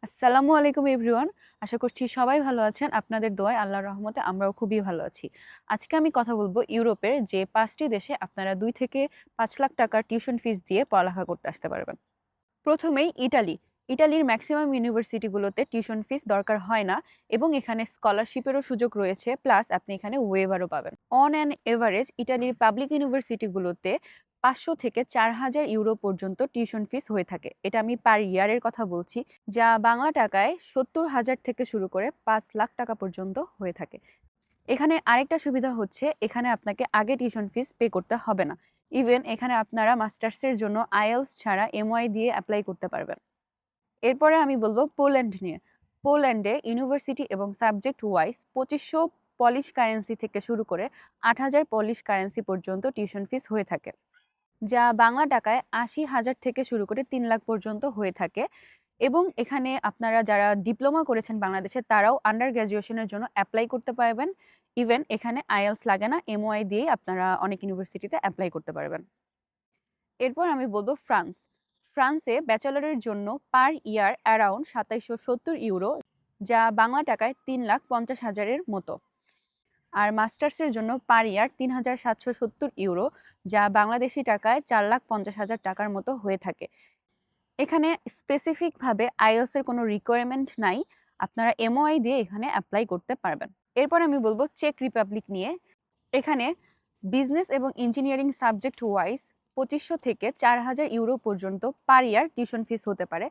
আসসালামু আলাইকুম এভরিওয়ান। আশা করছি সবাই ভালো আছেন। আপনাদের দোয়ায় আল্লাহর রহমতে আমরাও খুবই ভালো আছি। আজকে আমি কথা বলব ইউরোপের যে ৫টি দেশে আপনারা ২ থেকে ৫ লাখ টাকার টিউশন ফিস দিয়ে পড়ালেখা করতে আসতে পারবেন। প্রথমেই ইটালি। ইটালির ম্যাক্সিমাম ইউনিভার্সিটিগুলোতে টিউশন ফিস দরকার হয় না এবং এখানে স্কলারশিপেরও সুযোগ রয়েছে, প্লাস আপনি এখানে ওয়েভারও পাবেন। অন অ্যান এভারেজ ইটালির পাবলিক ইউনিভার্সিটিগুলোতে ৫০০ থেকে ৪,০০০ ইউরো পর্যন্ত টিউশন ফিস হয়ে থাকে। এটা আমি পার ইয়ারের কথা বলছি, যা বাংলা টাকায় ৭০,০০০ থেকে শুরু করে ৫ লাখ টাকা পর্যন্ত হয়ে থাকে। এখানে আরেকটা সুবিধা হচ্ছে, এখানে আপনাকে আগে টিউশন ফিস পে করতে হবে না। ইভেন এখানে আপনারা মাস্টার্সের জন্য আইএলস ছাড়া এমওয়াই দিয়ে অ্যাপ্লাই করতে পারবেন। এরপরে আমি বলবো পোল্যান্ড নিয়ে। পোল্যান্ডে ইউনিভার্সিটি এবং সাবজেক্ট ওয়াইজ ২৫০০ পলিশ কারেন্সি থেকে শুরু করে ৮,০০০ পলিশ কারেন্সি পর্যন্ত টিউশন ফিস হয়ে থাকে, যা বাংলা টাকায় ৮০,০০০ থেকে শুরু করে ৩ লাখ পর্যন্ত হয়ে থাকে। এবং এখানে আপনারা যারা ডিপ্লোমা করেছেন বাংলাদেশে তারাও আন্ডার গ্র্যাজুয়েশনের জন্য অ্যাপ্লাই করতে পারবেন। ইভেন এখানে আইএলস লাগে না, এমওআই দিয়েই আপনারা অনেক ইউনিভার্সিটিতে অ্যাপ্লাই করতে পারবেন। এরপর আমি বলবো ফ্রান্স। ফ্রান্সে ব্যাচেলরের জন্য পার ইয়ার অ্যারাউন্ড ২৭৭০ ইউরো, যা বাংলা টাকায় ৩,৫০,০০০-এর মতো। আর মাস্টার্সের জন্য পার ইয়ার ৩,৭৭০ ইউরো, যা বাংলাদেশি টাকায় ৪,৫০,০০০ টাকার মতো হয়ে থাকে। এখানে স্পেসিফিকভাবে আইএলস এর কোনো রিকোয়ারমেন্ট নাই, আপনারা এমওআই দিয়ে এখানে অ্যাপ্লাই করতে পারবেন। এরপর আমি বলবো চেক রিপাবলিক নিয়ে। এখানে বিজনেস এবং ইঞ্জিনিয়ারিং সাবজেক্ট ওয়াইজ ২৫০০ থেকে ৪,০০০ ইউরো পর্যন্ত পার ইয়ার টিউশন ফিস হতে পারে,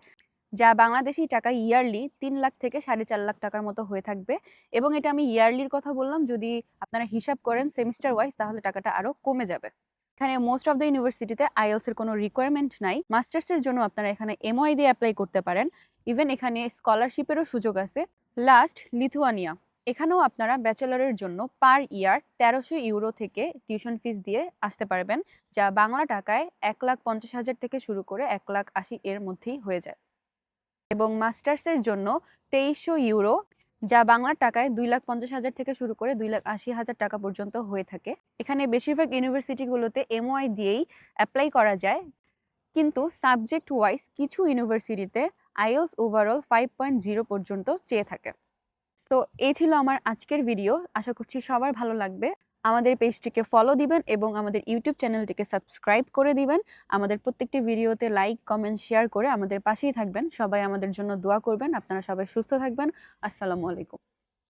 যা বাংলাদেশি টাকা ইয়ারলি ৩ লাখ থেকে ৪.৫ লাখ টাকার মতো হয়ে থাকবে। এবং এটা আমি ইয়ারলির কথা বললাম, যদি আপনারা হিসাব করেন সেমিস্টার ওয়াইজ তাহলে টাকাটা আরও কমে যাবে। এখানে মোস্ট অফ দ্য ইউনিভার্সিটিতে আইএলস এর কোনো রিকোয়ারমেন্ট নাই। মাস্টার্সের জন্য আপনারা এখানে এমওআই দিয়ে অ্যাপ্লাই করতে পারেন। ইভেন এখানে স্কলারশিপেরও সুযোগ আছে। Last Lithuania. এখানেও আপনারা ব্যাচেলরের জন্য পার ইয়ার ১৩০০ ইউরো থেকে টিউশন ফিস দিয়ে আসতে পারবেন, যা বাংলা টাকায় ১,৫০,০০০ থেকে শুরু করে ১,৮০,০০০ এর মধ্যেই হয়ে যায়। এবং মাস্টার্সের জন্য ২৩০০ ইউরো, যা বাংলা টাকায় ২,৫০,০০০ থেকে শুরু করে ২,৮০,০০০ টাকা পর্যন্ত হয়ে থাকে। এখানে বেশিরভাগ ইউনিভার্সিটিগুলোতে এমওআই দিয়েই অ্যাপ্লাই করা যায়, কিন্তু সাবজেক্ট ওয়াইজ কিছু ইউনিভার্সিটিতে আইএলস ওভারঅল 5.0 পর্যন্ত চেয়ে থাকে। সো এই ছিল আমার আজকের ভিডিও। আশা করছি সবার ভালো লাগবে। আমাদের পেজটিকে ফলো দিবেন এবং আমাদের ইউটিউব চ্যানেলটিকে সাবস্ক্রাইব করে দিবেন। আমাদের প্রত্যেকটি ভিডিওতে লাইক, কমেন্ট, শেয়ার করে আমাদের পাশেই থাকবেন। সবাই আমাদের জন্য দোয়া করবেন। আপনারা সবাই সুস্থ থাকবেন। আসসালামু আলাইকুম।